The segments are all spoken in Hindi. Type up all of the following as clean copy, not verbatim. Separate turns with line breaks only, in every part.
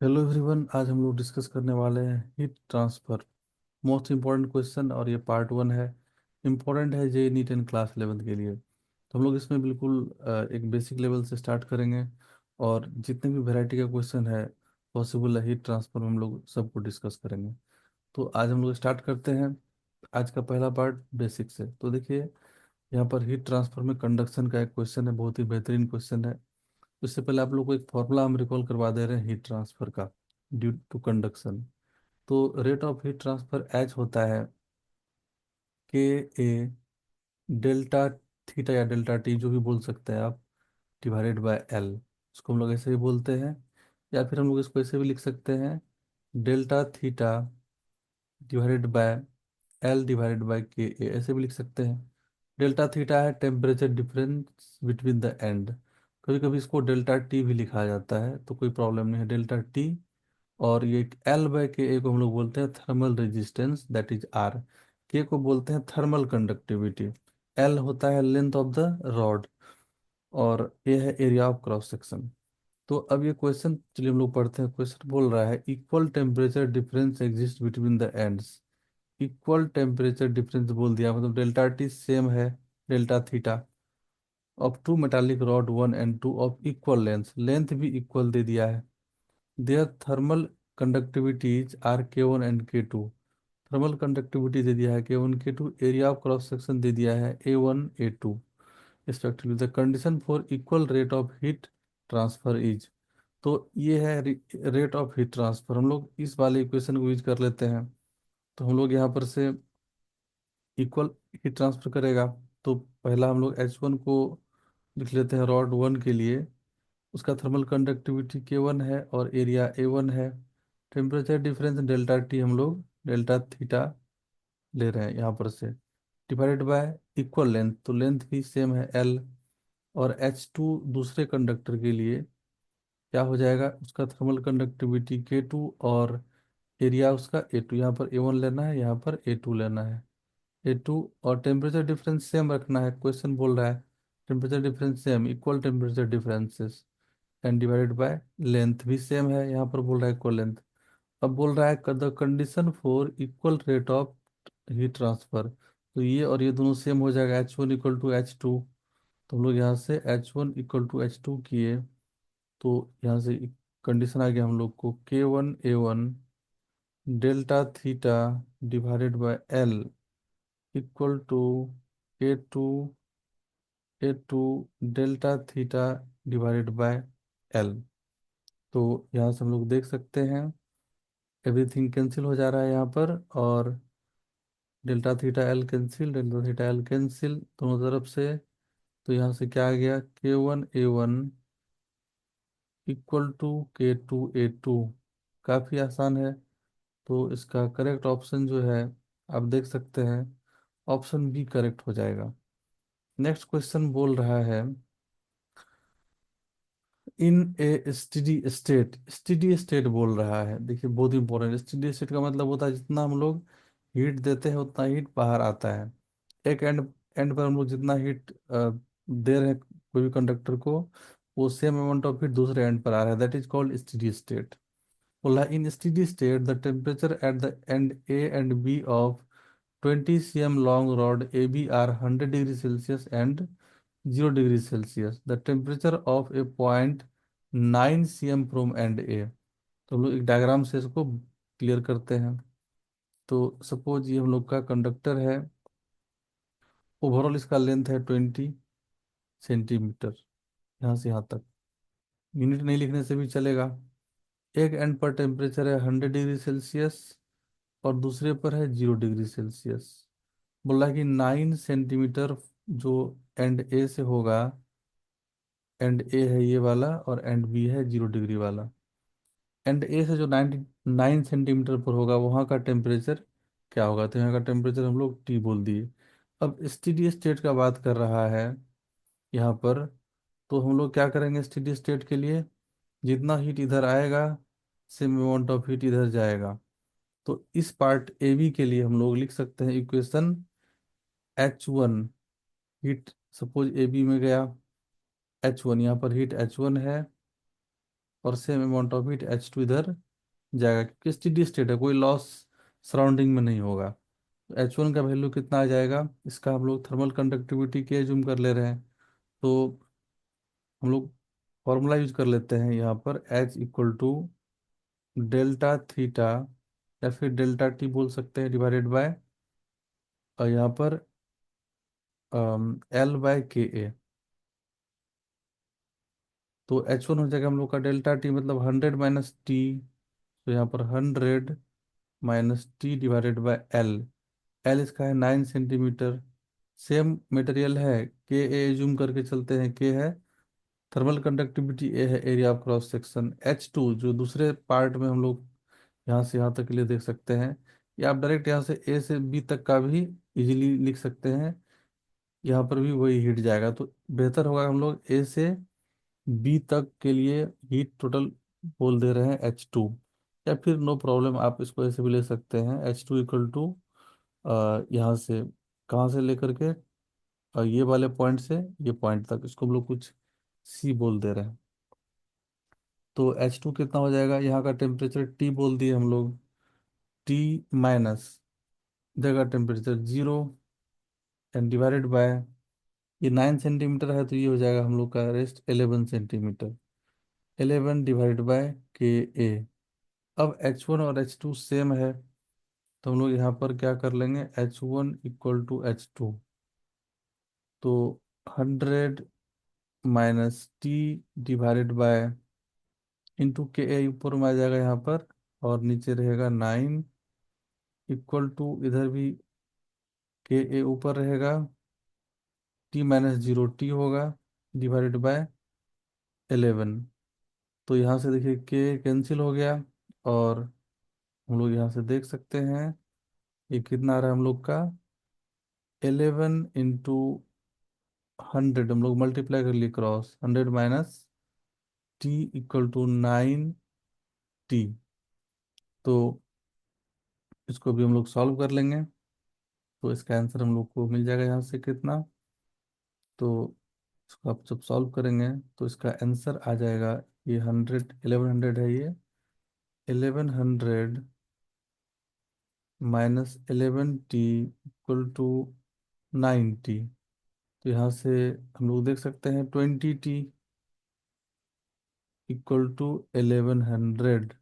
हेलो एवरीवन, आज हम लोग डिस्कस करने वाले हैं heat transfer. Most important question, और ये पार्ट वन है। इम्पॉर्टेंट है जे नीट एंड क्लास 11 के लिए। तो हम लोग इसमें बिल्कुल एक बेसिक लेवल से स्टार्ट करेंगे, और जितने भी वैरायटी का क्वेश्चन है पॉसिबल है हीट ट्रांसफर में, हम लोग सबको डिस्कस करेंगे। तो आज हम लोग स्टार्ट करते हैं। आज का पहला पार्ट बेसिक से। तो देखिए, यहाँ पर हीट ट्रांसफर में कंडक्शन का एक क्वेश्चन है, बहुत ही बेहतरीन क्वेश्चन है। इससे पहले आप लोग को एक फॉर्मूला हम रिकॉल करवा दे रहे हैं हीट ट्रांसफर का, ड्यू टू कंडक्शन। तो rate of heat transfer H होता है के ए डेल्टा थीटा या डेल्टा टी, जो भी बोल सकते हैं आप, डिवाइडेड बाय एल। उसको हम लोग ऐसे भी बोलते हैं, या फिर हम लोग इसको ऐसे भी लिख सकते हैं, delta theta divided by L divided by के ए, ऐसे भी लिख सकते हैं। डेल्टा थीटा है temperature difference between the end. कभी कभी इसको डेल्टा टी भी लिखा जाता है, तो कोई प्रॉब्लम नहीं है, डेल्टा टी। और ये एल बाय के ए को हम लोग बोलते हैं thermal resistance, that is R. K को बोलते हैं थर्मल कंडक्टिविटी। एल होता है लेंथ ऑफ द रॉड, और ये है एरिया ऑफ क्रॉस सेक्शन। तो अब ये क्वेश्चन चलिए हम लोग पढ़ते हैं। क्वेश्चन बोल रहा है equal temperature difference exist between the ends. Equal temperature difference बोल दिया, मतलब डेल्टा टी सेम है delta theta of two metallic rod one and two of equal length, length भी इक्वल दे दिया है। Their thermal conductivities are K one and K two. Thermal conductivity दे दिया है K one K two, area of cross section दे दिया है A one A two respectively. The condition for equal rate of heat transfer is. तो ये है रेट ऑफ हीट ट्रांसफर। हम लोग इस वाले इक्वेशन को यूज कर लेते हैं। तो हम लोग यहाँ पर से इक्वल हीट ट्रांसफर करेगा। तो पहला हम लोग H1 को लिख लेते हैं रॉड वन के लिए। उसका थर्मल कंडक्टिविटी K1 है और एरिया A1 है। टेम्परेचर डिफरेंस डेल्टा टी हम लोग डेल्टा थीटा ले रहे हैं यहाँ पर से, डिवाइडेड बाय इक्वल लेंथ, तो लेंथ भी सेम है L। और H2 दूसरे कंडक्टर के लिए क्या हो जाएगा, उसका थर्मल कंडक्टिविटी K2 और एरिया उसका A2। यहाँ पर A1 लेना है, यहाँ पर A2 लेना है, A2। और टेम्परेचर डिफरेंस सेम रखना है, क्वेश्चन बोल रहा है temperature difference same, equal temperature differences and divided by length भी सेम है, यहाँ पर बोल रहा है इक्वल लेंथ। अब बोल रहा है the condition for equal rate of heat transfer. तो ये और ये दोनों सेम हो जाएगा, H1 इक्वल टू H2। तो हम लोग यहाँ से H1 इक्वल टू H2 किए, तो यहाँ से कंडीशन आ गया हम लोग को K1 A1 delta theta divided by L equal to A two delta theta divided by L. तो यहाँ से हम लोग देख सकते हैं एवरीथिंग कैंसिल हो जा रहा है यहाँ पर, और delta theta L cancel, delta theta L cancel दोनों तरफ से। तो यहाँ से क्या आ गया, K1 A1 equal to K2 A2। काफ़ी आसान है। तो इसका करेक्ट ऑप्शन जो है, आप देख सकते हैं, ऑप्शन बी करेक्ट हो जाएगा। नेक्स्ट क्वेश्चन बोल रहा है इन ए स्टडी स्टेट। स्टडी स्टेट बोल रहा है, देखिए बहुत इंपॉर्टेंट। स्टडी स्टेट का मतलब होता है जितना हम लोग हीट देते हैं उतना हीट बाहर आता है। एक एंड एंड पर हम लोग जितना हीट दे रहे हैं कोई भी कंडक्टर को, वो सेम अमाउंट ऑफ हीट दूसरे एंड पर आ रहा है, that is called steady state. बोला in steady state the temperature at the end A and B of 20 cm long rod AB are 100 degree Celsius and 0 degree Celsius. The temperature of a point 9 cm from end A। तो हम लोग एक डायग्राम से इसको क्लियर करते हैं। तो सपोज ये हम लोग का कंडक्टर है, ओवरऑल इसका लेंथ है 20 सेंटीमीटर, यहाँ से यहाँ तक। यूनिट नहीं लिखने से भी चलेगा। एक एंड पर टेम्परेचर है 100 डिग्री सेल्सियस, और दूसरे पर है 0 डिग्री सेल्सियस। बोला कि 9 सेंटीमीटर जो एंड ए से होगा, एंड ए है ये वाला और एंड बी है 0 डिग्री वाला। एंड ए से जो 99 सेंटीमीटर पर होगा वहाँ का टेम्परेचर क्या होगा, तो यहाँ का टेम्परेचर हम लोग टी बोल दिए। अब स्टेडी स्टेट का बात कर रहा है यहाँ पर। तो हम लोग क्या करेंगे स्टेडी स्टेट के लिए, जितना हीट इधर आएगा सेम अमाउंट ऑफ हीट इधर जाएगा। तो इस पार्ट ए बी के लिए हम लोग लिख सकते हैं equation H1 heat, suppose A B में गया H1, यहाँ पर हीट H1 है, और same amount of heat H2 इधर जाएगा, क्योंकि स्टेडी स्टेट है, कोई लॉस सराउंडिंग में नहीं होगा। H1 का वैल्यू कितना आ जाएगा, इसका हम लोग थर्मल कंडक्टिविटी के एज्यूम कर ले रहे हैं, तो हम लोग फॉर्मूला यूज कर लेते हैं यहाँ पर, H equal to delta theta, या फिर डेल्टा टी बोल सकते हैं, डिवाइडेड बाय और यहाँ पर L/KA। तो H1 हो जाएगा हम लोग का डेल्टा टी मतलब 100 - T, तो यहाँ पर 100 - T divided by L। L इसका है 9 सेंटीमीटर। सेम मटेरियल है, के ए जूम करके चलते हैं, के है थर्मल कंडक्टिविटी, ए है area of cross section, H2 जो दूसरे पार्ट में हम लोग यहाँ से यहाँ तक के लिए देख सकते हैं, या आप डायरेक्ट यहाँ से ए से बी तक का भी इजीली लिख सकते हैं, यहाँ पर भी वही हीट जाएगा। तो बेहतर होगा हम लोग ए से बी तक के लिए हीट टोटल बोल दे रहे हैं H2, या फिर नो प्रॉब्लम आप इसको ऐसे भी ले सकते हैं, H2 इक्वल टू यहाँ से कहाँ से लेकर के ये वाले पॉइंट से ये पॉइंट तक, इसको हम लोग कुछ सी बोल दे रहे हैं। तो H2 कितना हो जाएगा, यहाँ का टेम्परेचर T बोल दिए हम लोग, T माइनस जगह टेम्परेचर 0 एंड डिवाइडेड बाय, ये 9 सेंटीमीटर है तो ये हो जाएगा हम लोग का rest 11 centimetre, 11 divided by KA। अब H1 और H2 सेम है, तो हम लोग यहाँ पर क्या कर लेंगे, H1 इक्वल टू H2, तो 100 - T divided by into KA, ऊपर में आ जाएगा यहाँ पर, और नीचे रहेगा 9 इक्वल टू, इधर भी KA ऊपर रहेगा, T - 0 T होगा डिवाइडेड बाय 11। तो यहाँ से देखिए के कैंसिल हो गया, और हम लोग यहाँ से देख सकते हैं ये कितना आ रहा है हम लोग का, 11 × 100, हम लोग मल्टीप्लाई कर लिए cross, 100 - T equal to 9T। तो इसको भी हम लोग सॉल्व कर लेंगे, तो इसका आंसर हम लोग को मिल जाएगा यहाँ से कितना, तो इसको आप जब सॉल्व करेंगे तो इसका आंसर आ जाएगा, ये 1100 है, ये 1100 - 11T इक्वल टू 9T। तो यहाँ से हम लोग देख सकते हैं 20T इक्वल टू 1100।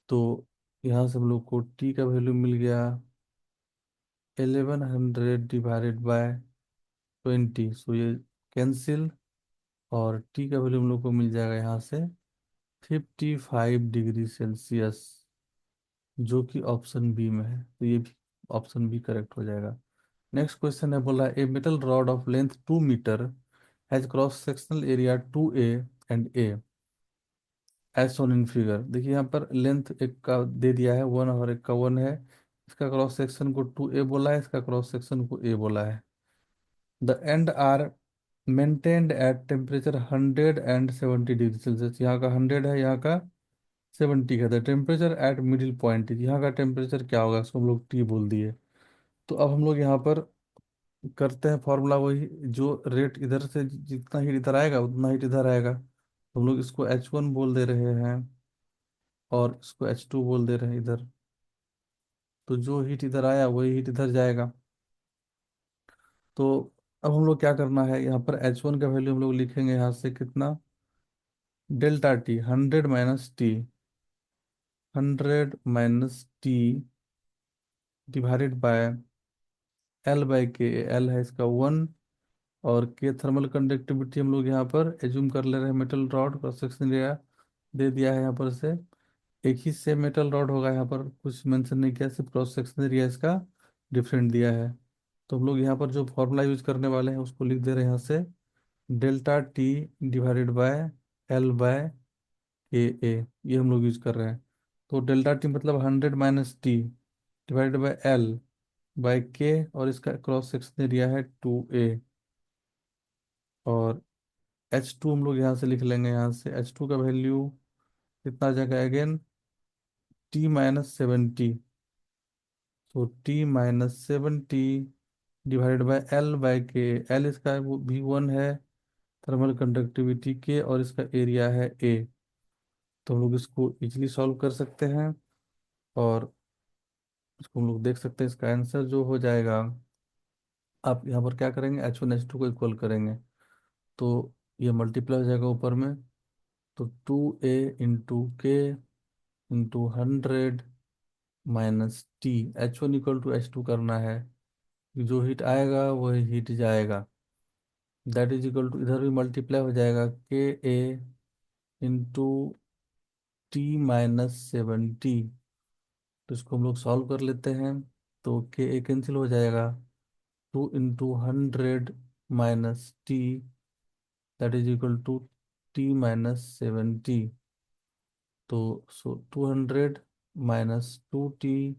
तो यहाँ से हम लोग को T का वैल्यू मिल गया 1100 डिवाइडेड बाय 20, सो ये कैंसिल, और T का वैल्यू हम लोग को मिल जाएगा यहाँ से 55 डिग्री सेल्सियस, जो कि ऑप्शन बी में है, तो ये भी ऑप्शन बी करेक्ट हो जाएगा। नेक्स्ट क्वेश्चन है, बोला a metal rod of length 2 metre has cross sectional area 2A and A as shown in figure. देखिए यहाँ पर लेंथ एक का दे दिया है 1 और एक का 1 है, इसका क्रॉस सेक्शन को 2A बोला है, इसका क्रॉस सेक्शन को A बोला है। The ends are maintained at temperature 170 degree Celsius, यहाँ का 100 है, यहाँ का 70 है। The temperature at middle point, यहाँ का टेम्परेचर क्या होगा, इसको हम लोग T बोल दिए। तो अब हम लोग यहाँ पर करते हैं फॉर्मूला वही, जो रेट इधर से जितना हीट इधर आएगा उतना हीट इधर आएगा, तो हम लोग इसको H1 बोल दे रहे हैं, और इसको H2 बोल दे रहे हैं इधर, तो जो हीट इधर आया वही हीट इधर जाएगा। तो अब हम लोग क्या करना है, यहाँ पर H1 का वैल्यू हम लोग लिखेंगे यहाँ से कितना, delta T 100 - T, 100 - T divided by L/K, L है इसका 1, और के थर्मल कंडक्टिविटी हम लोग यहाँ पर एज्यूम कर ले रहे हैं, metal rod cross section area दे दिया है यहाँ पर से, एक ही सेम मेटल रॉड होगा, यहाँ पर कुछ मेंशन नहीं किया, सिर्फ क्रॉस सेक्शन एरिया इसका डिफरेंट दिया है। तो हम लोग यहाँ पर जो फॉर्मूला यूज करने वाले हैं उसको लिख दे रहे हैं यहाँ से, delta T divided by L/KA, ये हम लोग यूज कर रहे हैं। तो डेल्टा T मतलब 100 - T डिवाइडेड बाय L/K, और इसका क्रॉस सेक्शन एरिया है 2A, और H2 हम लोग यहाँ से लिख लेंगे, यहाँ से H2 का वैल्यू कितना आ जाएगा अगेन, T - 70, तो T - 70 divided by L/K, L इसका भी 1 है, थर्मल कंडक्टिविटी के, और इसका एरिया है ए। तो हम लोग इसको इजीली सॉल्व कर सकते हैं, और इसको हम लोग देख सकते हैं। इसका आंसर जो हो जाएगा, आप यहाँ पर क्या करेंगे, H1 H2 को इक्वल करेंगे, तो ये मल्टीप्लाई हो जाएगा ऊपर में। तो 2A × K × 100 -T, H1 = H2 करना है। जो हीट आएगा वही हीट जाएगा। दैट इज इक्वल टू, इधर भी मल्टीप्लाई हो जाएगा, Ka × T - 70। तो इसको हम लोग सॉल्व कर लेते हैं। तो Ka कैंसिल हो जाएगा, 2 × 100 - T, that is equal to T - 70। तो 200 - 2T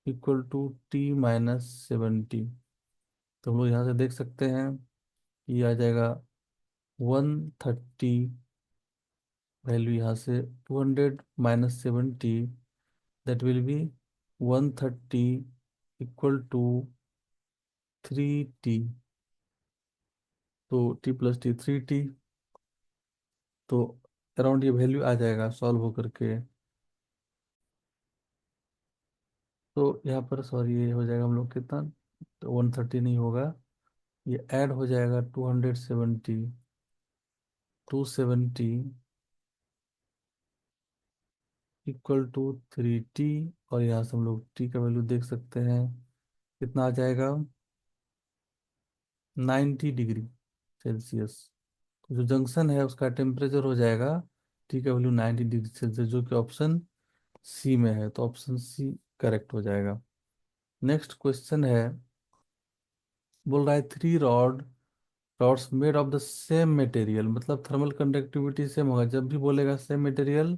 = T - 70। तो हम लोग यहाँ से देख सकते हैं कि आ जाएगा 130, वैल्यू यहाँ से 200 - 70, दैट विल बी 130 = 3T। तो T + T 3T। तो अराउंड ये वैल्यू आ जाएगा सॉल्व होकर के। तो यहाँ पर सॉरी, ये हो जाएगा हम लोग कितना, तो 130 नहीं होगा, ये ऐड हो जाएगा 270 = 3T। और यहाँ से हम लोग T का वैल्यू देख सकते हैं, कितना आ जाएगा, 90 डिग्री सेल्सियस। तो जो जंक्शन है उसका टेम्परेचर हो जाएगा, T का वैल्यू 90 डिग्री सेल्सियस, जो कि ऑप्शन सी में है। तो ऑप्शन सी करेक्ट हो जाएगा। नेक्स्ट क्वेश्चन है, बोल रहा है 3 rods made of the same material, मतलब थर्मल कंडक्टिविटी सेम होगा। जब भी बोलेगा सेम मटेरियल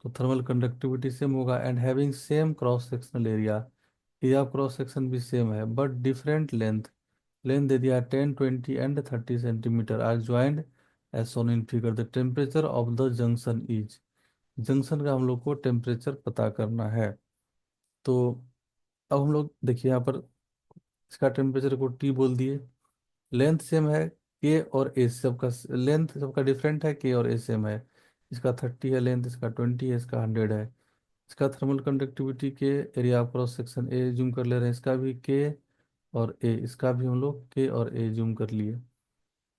तो थर्मल कंडक्टिविटी सेम होगा। And having same cross sectional area of cross section भी सेम है, बट डिफरेंट लेंथ, लेंथ दे दिया 10, 20 and 30 centimetre, are joint as shown in figure. The temperature of the junction is, junction का हम लोग को टेम्परेचर पता करना है। तो अब हम लोग देखिए यहाँ पर, इसका टेम्परेचर को टी बोल दिए, लेंथ सेम है, के और ए सबका लेंथ सबका डिफरेंट है, के और ए सेम है। इसका 30 है लेंथ, इसका 20 है, इसका 100 है। इसका थर्मल कंडक्टिविटी के, area of cross section A zoom कर ले रहे हैं, इसका भी के और ए, इसका भी हम लोग के और ए जूम कर लिए।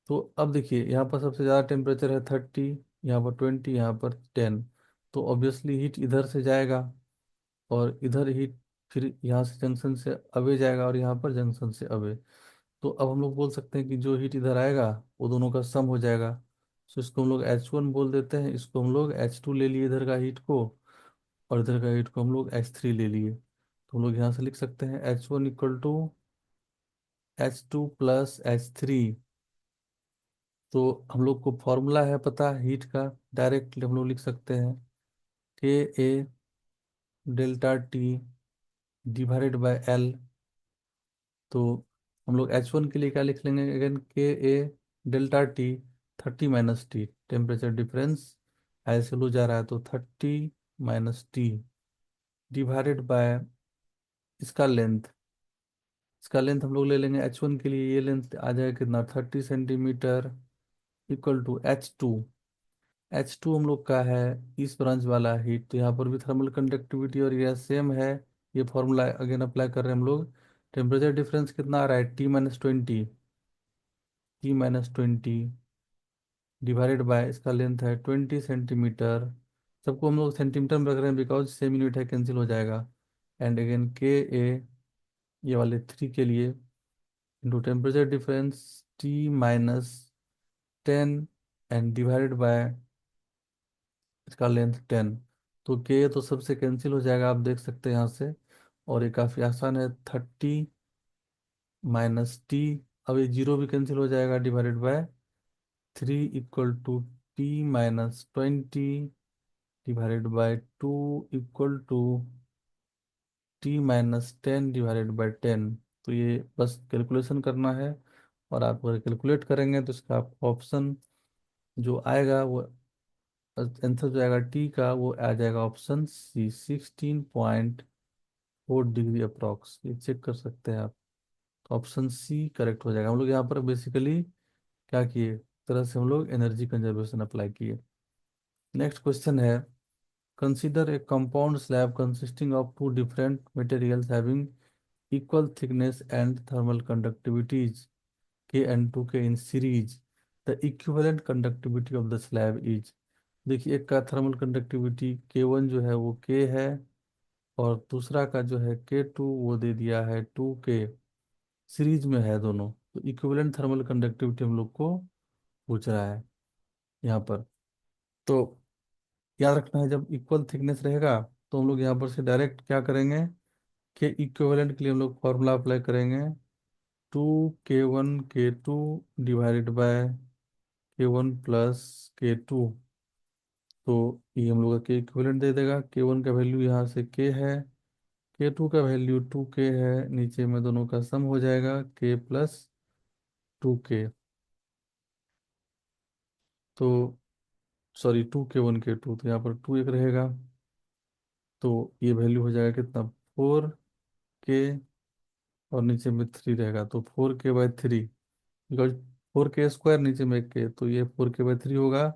तो अब देखिए यहाँ पर सबसे ज़्यादा टेम्परेचर है 30, यहाँ पर 20, यहाँ पर 10। तो ऑब्वियसली हीट इधर से जाएगा, और इधर हीट फिर यहाँ से जंक्शन से अवे जाएगा, और यहाँ पर जंक्शन से अवे। तो अब हम लोग बोल सकते हैं कि जो हीट इधर आएगा वो दोनों का सम हो जाएगा। तो इसको हम लोग H1 बोल देते हैं, इसको हम लोग H2 ले लिए इधर का हीट को, और इधर का हीट को हम लोग H3 ले लिए। तो हम लोग यहाँ से लिख सकते हैं H1 = H2 + H3। तो हम लोग को फॉर्मूला है पता हीट का, डायरेक्टली हम लोग लिख सकते हैं, Ka ΔT/L। तो हम लोग H1 के लिए क्या लिख लेंगे again, Ka ΔT 30 - T, temperature difference ऐसे लो जा रहा है, तो 30 - T डिवाइडेड बाय इसका लेंथ। इसका लेंथ हम लोग ले लेंगे H1 के लिए, ये लेंथ आ जाएगा कितना, 30 सेंटीमीटर, = H2 हम लोग का है इस ब्रांच वाला हीट। तो यहाँ पर भी थर्मल कंडक्टिविटी और यह सेम है, ये फॉर्मूला अगेन अप्लाई कर रहे हैं हम लोग। टेम्परेचर डिफरेंस कितना आ रहा है, T - 20 डिवाइडेड बाय इसका लेंथ है 20 सेंटीमीटर। सबको हम लोग सेंटीमीटर में रख रहे हैं बिकॉज सेम यूनिट है, कैंसिल हो जाएगा। एंड अगेन Ka, ये वाले 3 के लिए, into temperature difference T - 10 and divided by इसका लेंथ 10। तो Ka तो सबसे कैंसिल हो जाएगा, आप देख सकते हैं यहाँ से। और ये काफ़ी आसान है, 30 - T, अब ये जीरो भी कैंसिल हो जाएगा, divided by 3 = T - 20 divided by 2 = T - 10 divided by 10। तो ये बस कैलकुलेशन करना है, और आप अगर कैलकुलेट करेंगे तो इसका ऑप्शन जो आएगा वो आंसर जो आएगा टी का, वो आ जाएगा ऑप्शन सी, 16.4 डिग्री अप्रॉक्स। ये चेक कर सकते हैं आप। तो ऑप्शन सी करेक्ट हो जाएगा। हम लोग यहाँ पर बेसिकली क्या किए, तरह से हम लोग एनर्जी कंजर्वेशन अप्लाई किए। नेक्स्ट क्वेश्चन है, consider a compound slab consisting of two different materials having equal thickness and thermal conductivities K and 2K in series. The equivalent conductivity of the slab is, देखिए एक का थर्मल कंडक्टिविटी K1 जो है वो K है, और दूसरा का जो है K2 वो दे दिया है 2K। सीरीज में है दोनों, तो इक्विवेलेंट थर्मल कंडक्टिविटी हम लोग को पूछ रहा है यहाँ पर। तो याद रखना है, जब इक्वल थिकनेस रहेगा तो हम लोग यहाँ पर से डायरेक्ट क्या करेंगे, के इक्विवेलेंट के लिए हम लोग फॉर्मूला अप्लाई करेंगे, 2K1 K2 divided by K1 plus K2। तो ये हम लोग का के इक्विवेलेंट दे देगा। K1 का वैल्यू यहाँ से K है, K2 का वैल्यू 2K है, नीचे में दोनों का सम हो जाएगा K प्लस 2K। तो सॉरी 2K1 K2, तो यहाँ पर 2 एक रहेगा, तो ये वैल्यू हो जाएगा कितना, 4K, और नीचे में 3 रहेगा, तो 4K/3, बिकॉज 4K² नीचे में एक K, तो ये 4K/3 होगा।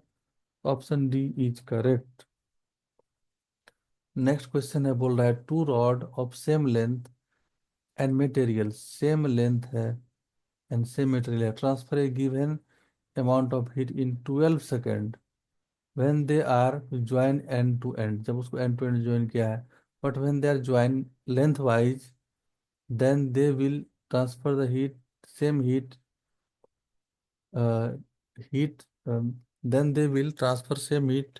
Option D is correct. Next question है, बोल रहा है two rod of same length and material, same length है एंड सेम मटेरियल है, transfer a given amount of heat in 12 second when they are join end to end, जब उसको एंड टू एंड ज्वाइन किया है, but when they are join lengthwise then they will transfer the heat, same heat, heat then they will transfer same heat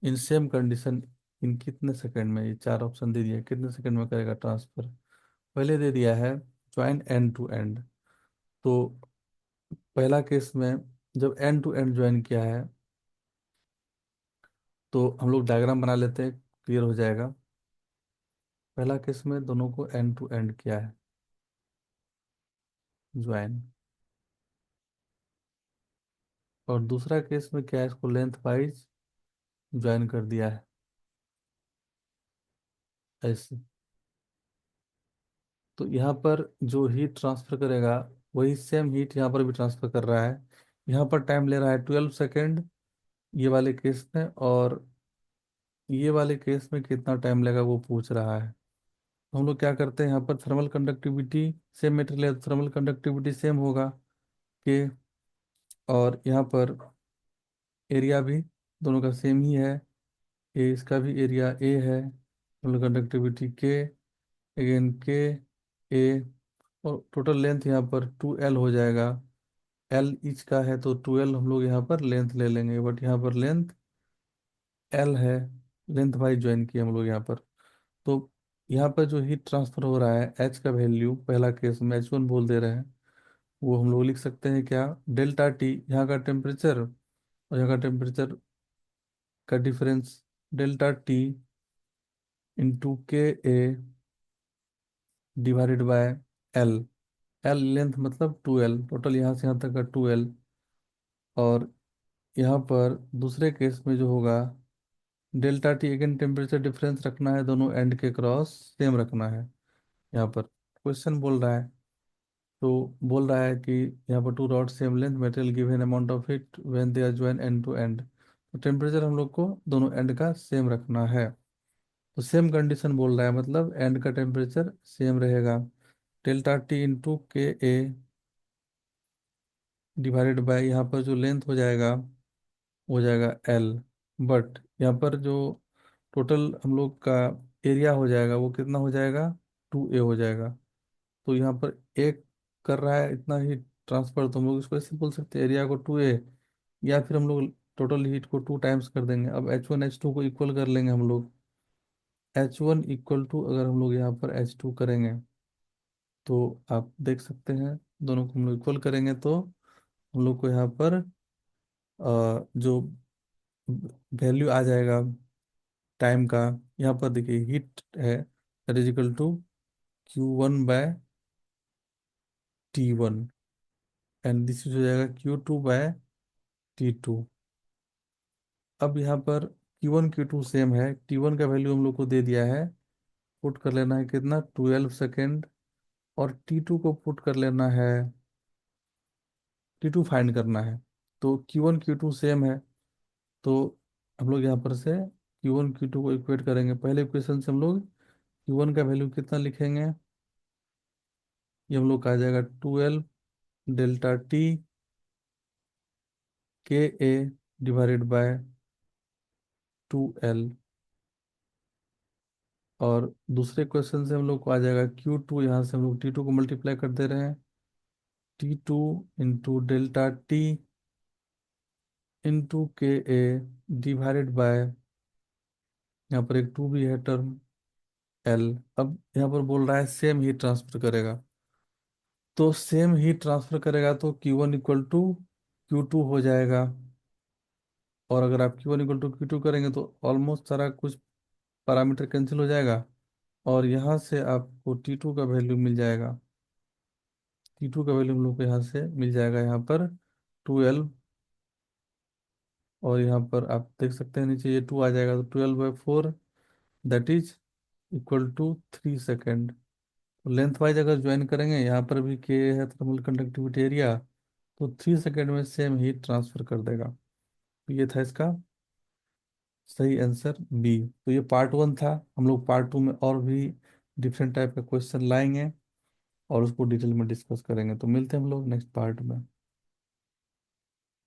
in same condition in कितने सेकंड में, ये चार ऑप्शन दे दिया, कितने सेकंड में करेगा ट्रांसफर। पहले दे दिया है ज्वाइन एंड टू एंड, तो पहला केस में जब एंड टू एंड ज्वाइन किया है, तो हम लोग डायग्राम बना लेते हैं, क्लियर हो जाएगा। पहला केस में दोनों को एंड टू एंड किया है ज्वाइन, और दूसरा केस में क्या है, इसको लेंथ वाइज ज्वाइन कर दिया है ऐसे। तो यहाँ पर जो हीट ट्रांसफर करेगा वही सेम हीट यहाँ पर भी ट्रांसफर कर रहा है। यहाँ पर टाइम ले रहा है 12 सेकेंड ये वाले केस में, और ये वाले केस में कितना टाइम लगेगा वो पूछ रहा है। तो हम लोग क्या करते हैं, यहाँ पर thermal conductivity same material, thermal conductivity same होगा के, और यहाँ पर एरिया भी दोनों का सेम ही है, ए इसका भी एरिया ए है, थर्मल कंडक्टिविटी के, अगेन के, ए, और टोटल लेंथ यहाँ पर 2L हो जाएगा। एल इंच का है तो 2L हम लोग यहाँ पर लेंथ ले लेंगे, बट यहाँ पर लेंथ L है, लेंथ वाइज ज्वाइन किया हम लोग यहाँ पर। तो यहाँ पर जो हीट ट्रांसफर हो रहा है H का वैल्यू पहला केस में H1 बोल दे रहे हैं, वो हम लोग लिख सकते हैं क्या, डेल्टा टी, यहाँ का टेम्परेचर और यहाँ का टेम्परेचर का difference, delta T into K A divided by L. L length मतलब 2L, टोटल यहाँ से यहाँ तक का 2L, और यहाँ पर दूसरे केस में जो होगा delta T, again temperature difference रखना है, दोनों एंड के क्रॉस सेम रखना है। यहाँ पर क्वेश्चन बोल रहा है, तो बोल रहा है कि यहाँ पर two rod same length material given amount of heat when they are join end to end, तो टेम्परेचर हम लोग को दोनों एंड का सेम रखना है। तो सेम कंडीशन बोल रहा है, मतलब एंड का टेम्परेचर सेम रहेगा, delta T into K A divided by यहाँ पर जो लेंथ हो जाएगा हो जाएगा L, बट यहाँ पर जो टोटल हम लोग का एरिया हो जाएगा वो कितना हो जाएगा, 2A हो जाएगा। तो यहाँ पर एक कर रहा है इतना ही ट्रांसफर, तो हम लोग इसको ऐसे बोल सकते हैं एरिया को 2A, या फिर हम लोग टोटल हीट को 2 टाइम्स कर देंगे। अब H1 H2 को इक्वल कर लेंगे हम लोग, H1 = अगर हम लोग यहाँ पर H2 करेंगे, तो आप देख सकते हैं दोनों को हम लोग इक्वल करेंगे, तो हम लोग को यहाँ पर जो वैल्यू आ जाएगा टाइम का, यहाँ पर देखिए हीट है, that is equal to Q1/T1, and this हो जाएगा Q2/T2। अब यहाँ पर Q1 Q2 सेम है, T1 का वैल्यू हम लोग को दे दिया है, पुट कर लेना है कितना, 12 सेकेंड, और T2 को पुट कर लेना है, T2 फाइंड करना है। तो Q1 Q2 सेम है, तो हम लोग यहाँ पर से Q1 Q2 को इक्वेट करेंगे। पहले इक्वेशन से हम लोग Q1 का वैल्यू कितना लिखेंगे, ये हम लोग का आ जाएगा 12 delta T Ka divided by 2L। और दूसरे क्वेश्चन से हम लोग को आ जाएगा Q2, यहाँ से हम लोग T2 को मल्टीप्लाई कर दे रहे हैं, T2 × delta T into Ka divided by, यहाँ पर एक 2 भी है टर्म, L। अब यहाँ पर बोल रहा है सेम हीट ट्रांसफर करेगा, तो सेम हीट ट्रांसफर करेगा तो Q1 = Q2 हो जाएगा। और अगर आप Q1 = Q2 करेंगे तो ऑलमोस्ट सारा कुछ पैरामीटर कैंसिल हो जाएगा, और यहाँ से आपको T2 का वैल्यू मिल जाएगा। T2 का वैल्यू हम लोग को यहाँ से मिल जाएगा, यहाँ पर 12। और यहाँ पर आप देख सकते हैं नीचे ये 2 आ जाएगा, तो 12/4 दैट इज = 3 सेकेंड। तो लेंथ वाइज अगर ज्वाइन करेंगे, यहाँ पर भी के है थर्मल कंडक्टिविटी एरिया, तो 3 सेकेंड में सेम हीट ट्रांसफर कर देगा। तो ये था इसका सही आंसर बी। तो ये पार्ट 1 था। हम लोग पार्ट 2 में और भी डिफरेंट टाइप का क्वेश्चन लाएंगे और उसको डिटेल में डिस्कस करेंगे। तो मिलते हैं हम लोग नेक्स्ट पार्ट में।